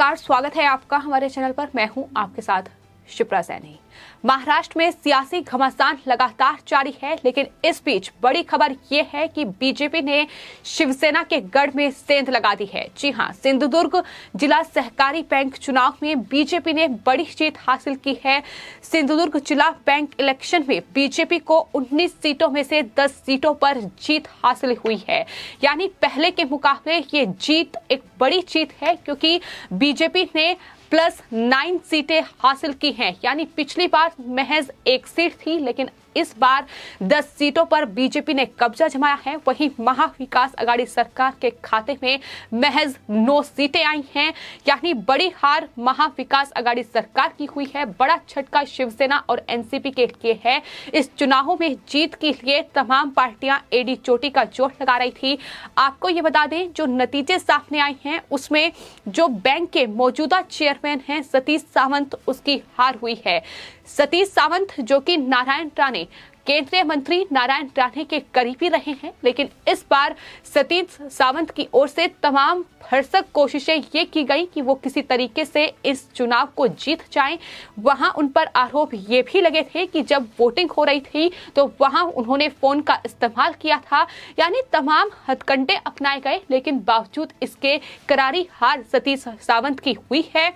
नमस्कार, स्वागत है आपका हमारे चैनल पर। मैं हूं आपके साथ शिप्रा सैनी। महाराष्ट्र में सियासी घमासान लगातार जारी है, लेकिन इस बीच बड़ी खबर यह है कि बीजेपी ने शिवसेना के गढ़ में सेंध लगा दी है। जी हां, सिंधुदुर्ग जिला सहकारी बैंक चुनाव में बीजेपी ने बड़ी जीत हासिल की है। सिंधुदुर्ग जिला बैंक इलेक्शन में बीजेपी को 19 सीटों में से 10 सीटों पर जीत हासिल हुई है। यानी पहले के मुकाबले ये जीत एक बड़ी जीत है, क्योंकि बीजेपी ने +9 सीटें हासिल की हैं। यानी पिछली बार महज 1 सीट थी, लेकिन इस बार 10 सीटों पर बीजेपी ने कब्जा जमाया है। वहीं महाविकास अघाड़ी सरकार के खाते में महज 9 सीटें आई हैं। यानी बड़ी हार महाविकास अघाड़ी सरकार की हुई है। बड़ा झटका शिवसेना और एनसीपी के लिए है। इस चुनावों में जीत के लिए तमाम पार्टियां एडी चोटी का जोर लगा रही थी। आपको ये बता दें, जो नतीजे सामने आए हैं उसमें जो बैंक के मौजूदा चेयरमैन हैं सतीश सावंत, उसकी हार हुई है। सतीश सावंत जो कि नारायण राणे, केंद्रीय मंत्री नारायण राणे के करीबी रहे हैं, लेकिन इस बार सतीश सावंत की ओर से तमाम भरसक कोशिशें ये की गई कि वो किसी तरीके से इस चुनाव को जीत जाएं। वहां उन पर आरोप ये भी लगे थे कि जब वोटिंग हो रही थी तो वहां उन्होंने फोन का इस्तेमाल किया था। यानी तमाम हथकंडे अपनाए गए, लेकिन बावजूद इसके करारी हार सतीश सावंत की हुई है।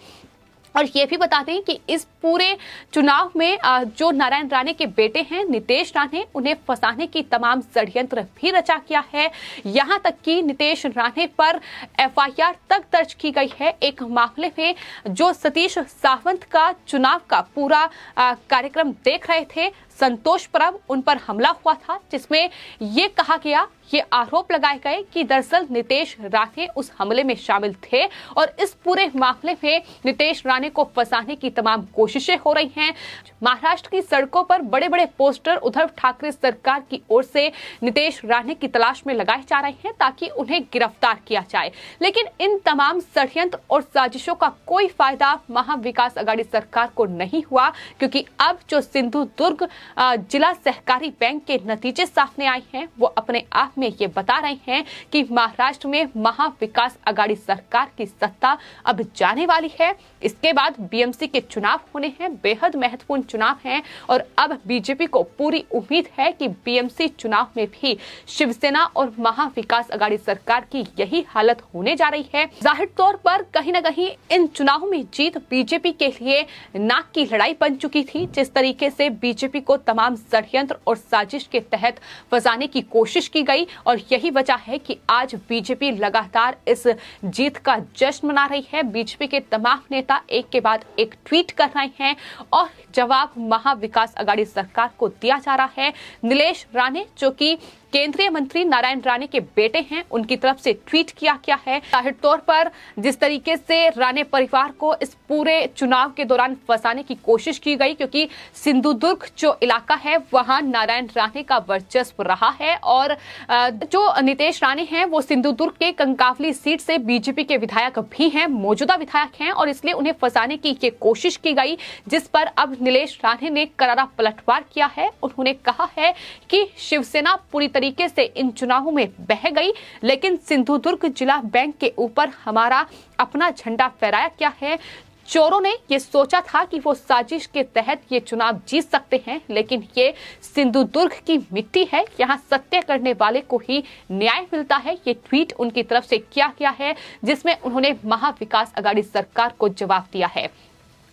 और ये भी बता दें कि इस पूरे चुनाव में जो नारायण राणे के बेटे हैं नितेश राणे, उन्हें फंसाने की तमाम षड्यंत्र भी रचा किया है। यहां तक कि नितेश राणे पर एफआईआर तक दर्ज की गई है एक मामले में। जो सतीश सावंत का चुनाव का पूरा कार्यक्रम देख रहे थे संतोष परब, उन पर हमला हुआ था, जिसमें ये कहा गया, ये आरोप लगाए गए कि दरअसल नितेश राणे उस हमले में शामिल थे और इस पूरे मामले में नितेश राणे को फंसाने की तमाम कोशिशें हो रही हैं। महाराष्ट्र की सड़कों पर बड़े बड़े पोस्टर उद्धव ठाकरे सरकार की ओर से नितेश राणे की तलाश में लगाए जा रहे हैं ताकि उन्हें गिरफ्तार किया जाए। लेकिन इन तमाम षड्यंत्र और साजिशों का कोई फायदा महाविकास अघाड़ी सरकार को नहीं हुआ, क्योंकि अब जो सिंधुदुर्ग जिला सहकारी बैंक के नतीजे सामने आए हैं वो अपने आप में ये बता रहे हैं कि महाराष्ट्र में महाविकास अघाड़ी सरकार की सत्ता अब जाने वाली है। इसके बाद बीएमसी के चुनाव होने हैं, बेहद महत्वपूर्ण चुनाव हैं, और अब बीजेपी को पूरी उम्मीद है कि बीएमसी चुनाव में भी शिवसेना और महाविकास अघाड़ी सरकार की यही हालत होने जा रही है। जाहिर तौर पर कहीं न कहीं इन चुनावों में जीत बीजेपी के लिए नाक की लड़ाई बन चुकी थी। जिस तरीके से बीजेपी को तमाम षड्यंत्र और साजिश के तहत फंसाने की कोशिश की गई, और यही वजह है कि आज बीजेपी लगातार इस जीत का जश्न मना रही है। बीजेपी के तमाम नेता एक के बाद एक ट्वीट कर रहे हैं और जवाब महाविकास अघाड़ी सरकार को दिया जा रहा है। नीलेश राणे जो कि केंद्रीय मंत्री नारायण राणे के बेटे हैं, उनकी तरफ से ट्वीट किया गया है। जाहिर तौर पर जिस तरीके से राणे परिवार को इस पूरे चुनाव के दौरान फंसाने की कोशिश की गई, क्योंकि सिंधुदुर्ग जो इलाका है वहां नारायण राणे का वर्चस्व रहा है, और जो नितेश राणे हैं वो सिंधुदुर्ग के कंकावली सीट से बीजेपी के विधायक भी हैं, मौजूदा विधायक हैं, और इसलिए उन्हें फंसाने की ये कोशिश की गई, जिस पर अब नीलेश राणे ने करारा पलटवार किया है। उन्होंने कहा है कि शिवसेना पूरी तरीके से इन चुनावों में बह गई, लेकिन सिंधुदुर्ग जिला बैंक के ऊपर हमारा अपना झंडा फहराया क्या है। चोरों ने ये सोचा था कि वो साजिश के तहत ये चुनाव जीत सकते हैं, लेकिन ये सिंधुदुर्ग की मिट्टी है, यहाँ सत्य करने वाले को ही न्याय मिलता है। ये ट्वीट उनकी तरफ से किया गया है, जिसमें उन्होंने महाविकास अघाड़ी सरकार को जवाब दिया है।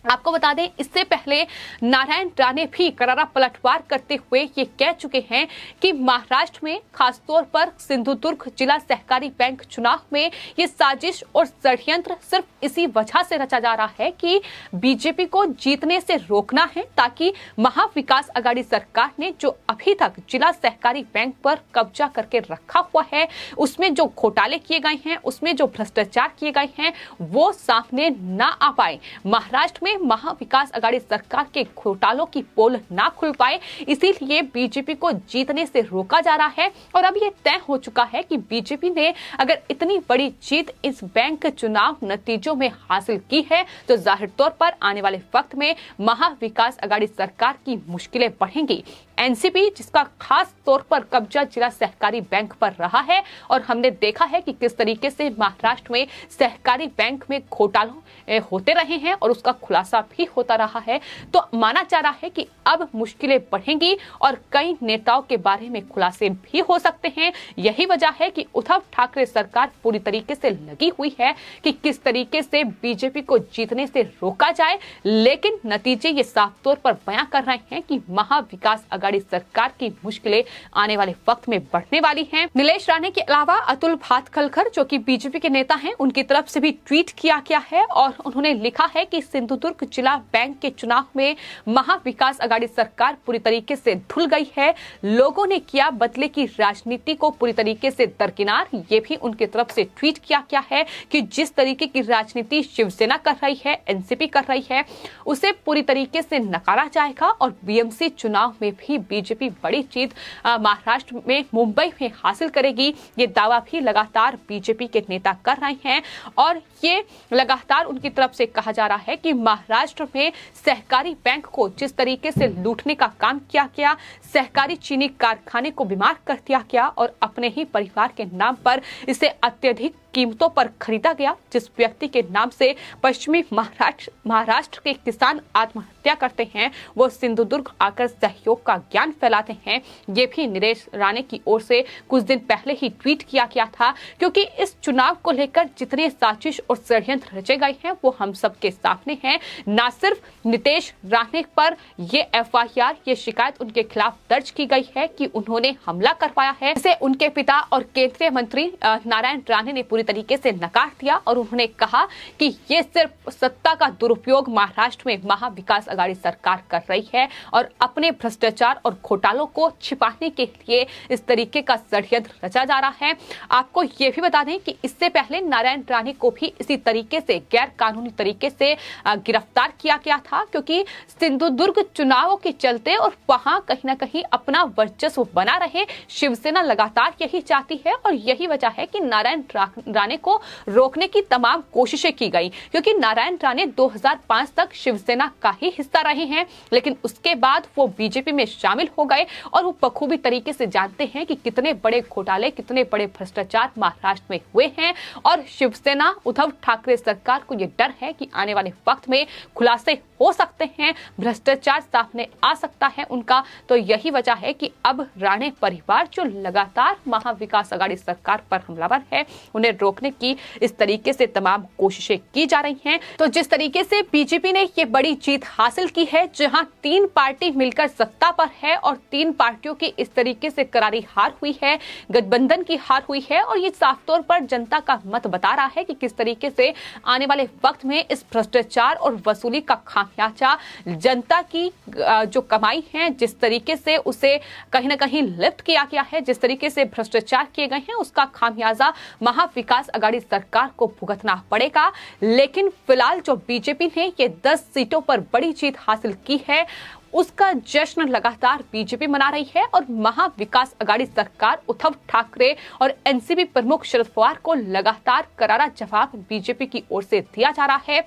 आपको बता दें, इससे पहले नारायण राणे भी करारा पलटवार करते हुए ये कह चुके हैं कि महाराष्ट्र में खासतौर पर सिंधुदुर्ग जिला सहकारी बैंक चुनाव में ये साजिश और षड्यंत्र सिर्फ इसी वजह से रचा जा रहा है कि बीजेपी को जीतने से रोकना है, ताकि महाविकास अघाड़ी सरकार ने जो अभी तक जिला सहकारी बैंक पर कब्जा करके रखा हुआ है, उसमें जो घोटाले किए गए हैं, उसमें जो भ्रष्टाचार किए गए हैं, वो सामने ना आ पाए। महाराष्ट्र में महाविकास अघाड़ी सरकार के घोटालों की पोल ना खुल पाए, इसीलिए बीजेपी को जीतने से रोका जा रहा है। और अब ये तय हो चुका है कि बीजेपी ने अगर इतनी बड़ी जीत इस बैंक चुनाव नतीजों में हासिल की है तो जाहिर तौर पर आने वाले वक्त में महाविकास अघाड़ी सरकार की मुश्किलें बढ़ेंगी। एनसीपी जिसका खास तौर पर कब्जा जिला सहकारी बैंक पर रहा है और हमने देखा है कि किस तरीके से महाराष्ट्र में सहकारी बैंक में घोटाले होते रहे हैं और उसका खुलासा भी होता रहा है, तो माना जा रहा है कि अब मुश्किलें बढ़ेंगी और कई नेताओं के बारे में खुलासे भी हो सकते हैं। यही वजह है कि उद्धव ठाकरे सरकार पूरी तरीके से लगी हुई है कि किस तरीके से बीजेपी को जीतने से रोका जाए, लेकिन नतीजे ये साफ तौर पर बयां कर रहे हैं कि महाविकास अघाड़ी सरकार की मुश्किलें आने वाले वक्त में बढ़ने वाली हैं। नीलेश राणे के अलावा अतुल भातखलकर जो कि बीजेपी के नेता हैं, उनकी तरफ से भी ट्वीट किया गया है और उन्होंने लिखा है कि सिंधुदुर्ग जिला बैंक के चुनाव में महाविकास अघाड़ी सरकार पूरी तरीके से धुल गई है। लोगों ने किया बदले की राजनीति को पूरी तरीके से दरकिनार। ये भी उनकी तरफ से ट्वीट किया गया है कि जिस तरीके की राजनीति शिवसेना कर रही है, एनसीपी कर रही है, उसे पूरी तरीके से नकारा जाएगा और बीएमसी चुनाव में भी बीजेपी बड़ी जीत महाराष्ट्र में, मुंबई में हासिल करेगी। ये दावा भी लगातार बीजेपी के नेता कर रहे हैं और ये लगातार उनकी तरफ से कहा जा रहा है कि महाराष्ट्र में सहकारी बैंक को जिस तरीके से लूटने का काम किया गया, सहकारी चीनी कारखाने को बीमार कर दिया गया और अपने ही परिवार के नाम पर इसे अत्यधिक कीमतों पर खरीदा गया, जिस व्यक्ति के नाम से पश्चिमी महाराष्ट्र के किसान आत्महत्या करते हैं, वो सिंधुदुर्ग आकर सहयोग का ज्ञान फैलाते हैं। ये भी नीलेश राणे की ओर से कुछ दिन पहले ही ट्वीट किया गया था, क्योंकि इस चुनाव को लेकर जितने साजिश और षड्यंत्र रचे गए हैं वो हम सबके सामने हैं। न सिर्फ नीलेश राणे पर ये एफआईआर, ये शिकायत उनके खिलाफ दर्ज की गई है कि उन्होंने हमला करवाया है, जिसे उनके पिता और केंद्रीय मंत्री नारायण राणे ने पूरी तरीके से नकार दिया और उन्होंने कहा कि ये सिर्फ सत्ता का दुरुपयोग महाराष्ट्र में महाविकास अघाड़ी सरकार कर रही है और अपने भ्रष्टाचार और घोटालों को छिपाने के लिए इस तरीके का षड्यंत्र रचा जा रहा है। आपको ये भी बता दें कि इससे पहले नारायण राणे को भी इसी तरीके से गैर कानूनी तरीके से गिरफ्तार किया गया था, क्योंकि सिंधुदुर्ग चुनावों के चलते और वहां कहीं ना कहीं अपना वर्चस्व बना रहे, शिवसेना लगातार यही चाहती है और यही वजह है कि नारायण राणे को रोकने की तमाम कोशिशें की गई, क्योंकि नारायण राणे 2005 तक शिवसेना का ही हिस्सा रहे हैं, लेकिन उसके बाद वो बीजेपी में शामिल हो गए और वो बखूबी तरीके से जानते हैं कि कितने बड़े घोटाले, कितने बड़े भ्रष्टाचार महाराष्ट्र में हुए हैं और शिवसेना उद्धव ठाकरे सरकार को ये डर है कि आने वाले वक्त में खुलासे हो सकते हैं, भ्रष्टाचार सामने आ सकता है उनका। तो यही वजह है कि अब राणे परिवार जो लगातार महाविकास अघाड़ी सरकार पर हमलावर है, उन्हें रोकने की इस तरीके से तमाम कोशिशें की जा रही हैं। तो जिस तरीके से बीजेपी ने ये बड़ी जीत हासिल की है, जहां 3 पार्टी मिलकर सत्ता पर है और 3 पार्टियों की इस तरीके से करारी हार हुई है, गठबंधन की हार हुई है और ये साफ तौर पर जनता का मत बता रहा है कि किस तरीके से आने वाले वक्त में इस भ्रष्टाचार और वसूली का खामियाजा जनता की जो कमाई है, जिस तरीके से उसे कहीं ना कहीं लिफ्ट किया गया है, जिस तरीके से भ्रष्टाचार किए गए हैं, उसका खामियाजा महाविकास अघाड़ी सरकार को भुगतना पड़ेगा। लेकिन फिलहाल जो बीजेपी ने ये 10 सीटों पर बड़ी जीत हासिल की है, उसका जश्न लगातार बीजेपी मना रही है और महाविकास अघाड़ी सरकार उद्धव ठाकरे और एनसीपी प्रमुख शरद पवार को लगातार करारा जवाब बीजेपी की ओर से दिया जा रहा है।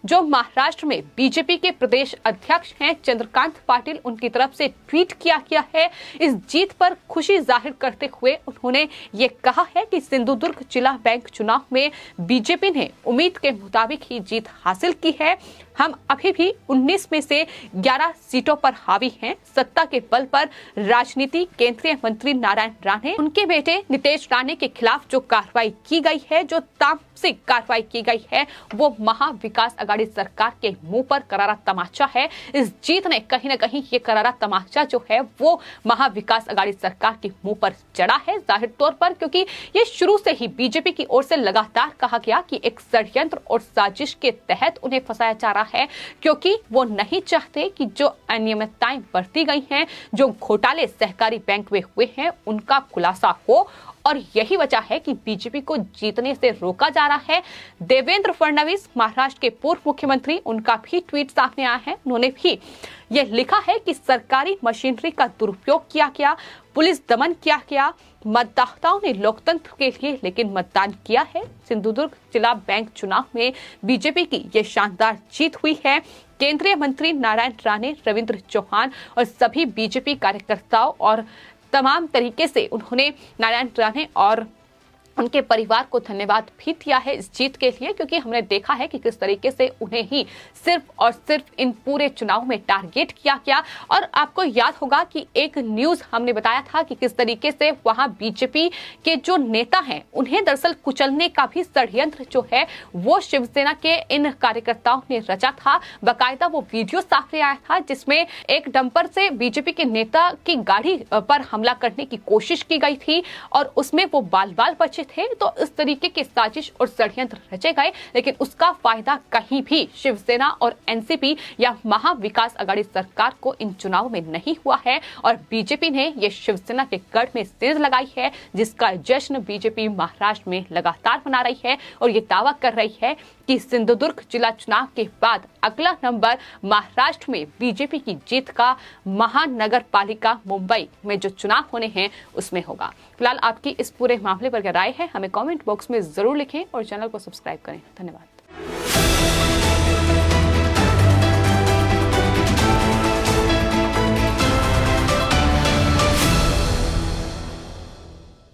जो महाराष्ट्र में बीजेपी के प्रदेश अध्यक्ष हैं चंद्रकांत पाटिल, उनकी तरफ से ट्वीट किया गया है। इस जीत पर खुशी जाहिर करते हुए उन्होंने ये कहा है कि सिंधुदुर्ग जिला बैंक चुनाव में बीजेपी ने उम्मीद के मुताबिक ही जीत हासिल की है। हम अभी भी 19 में से 11 सीटों पर हावी हैं। सत्ता के बल पर राजनीति, केंद्रीय मंत्री नारायण राणे, उनके बेटे नीलेश राणे के खिलाफ जो कार्रवाई की गई है, जो तामसिक कार्रवाई की गई है, वो महाविकास अघाड़ी सरकार के मुंह पर करारा तमाचा है। इस जीत ने कहीं न कहीं ये करारा तमाचा जो है वो महाविकास अघाड़ी सरकार के मुंह पर चढ़ा है, जाहिर तौर पर, क्योंकि ये शुरू से ही बीजेपी की ओर से लगातार कहा गया कि एक षड्यंत्र और साजिश के तहत उन्हें फंसाया जा रहा है, क्योंकि वो नहीं चाहते कि जो अनियमितताएं बरती गई हैं, जो घोटाले सहकारी बैंक में हुए हैं, उनका खुलासा हो और यही वजह है कि बीजेपी को जीतने से रोका जा रहा है। देवेंद्र फडणवीस, महाराष्ट्र के पूर्व मुख्यमंत्री, उनका भी ट्वीट सामने आया है। उन्होंने भी यह लिखा है कि सरकारी मशीनरी का दुरुपयोग किया गया, पुलिस दमन किया गया, मतदाताओं ने लोकतंत्र के लिए लेकिन मतदान किया है। सिंधुदुर्ग जिला बैंक चुनाव में बीजेपी की यह शानदार जीत हुई है। केंद्रीय मंत्री नारायण राणे, रविंद्र चौहान और सभी बीजेपी कार्यकर्ताओं और तमाम तरीके से उन्होंने नारायण राणे और उनके परिवार को धन्यवाद भी दिया है इस जीत के लिए, क्योंकि हमने देखा है कि किस तरीके से उन्हें ही सिर्फ और सिर्फ इन पूरे चुनाव में टारगेट किया गया। और आपको याद होगा कि एक न्यूज हमने बताया था कि किस तरीके से वहां बीजेपी के जो नेता हैं उन्हें दरअसल कुचलने का भी षड्यंत्र जो है वो शिवसेना के इन कार्यकर्ताओं ने रचा था। बाकायदा वो वीडियो सामने आया था जिसमें एक डंपर से बीजेपी के नेता की गाड़ी पर हमला करने की कोशिश की गई थी और उसमें वो बाल बाल बचे थे। तो इस तरीके के साजिश और षड्यंत्र रचे गए, लेकिन उसका फायदा कहीं भी शिवसेना और एनसीपी या महाविकास आघाड़ी सरकार को इन चुनाव में नहीं हुआ है और बीजेपी ने ये शिवसेना के गढ़ में सेंध लगाई है, जिसका जश्न बीजेपी महाराष्ट्र में लगातार मना रही है और ये दावा कर रही है कि सिंधुदुर्ग जिला चुनाव के बाद अगला नंबर महाराष्ट्र में बीजेपी की जीत का महानगर पालिका मुंबई में जो चुनाव होने हैं उसमें होगा। फिलहाल आपकी इस पूरे मामले पर क्या राय है, हमें कमेंट बॉक्स में जरूर लिखें और चैनल को सब्सक्राइब करें। धन्यवाद।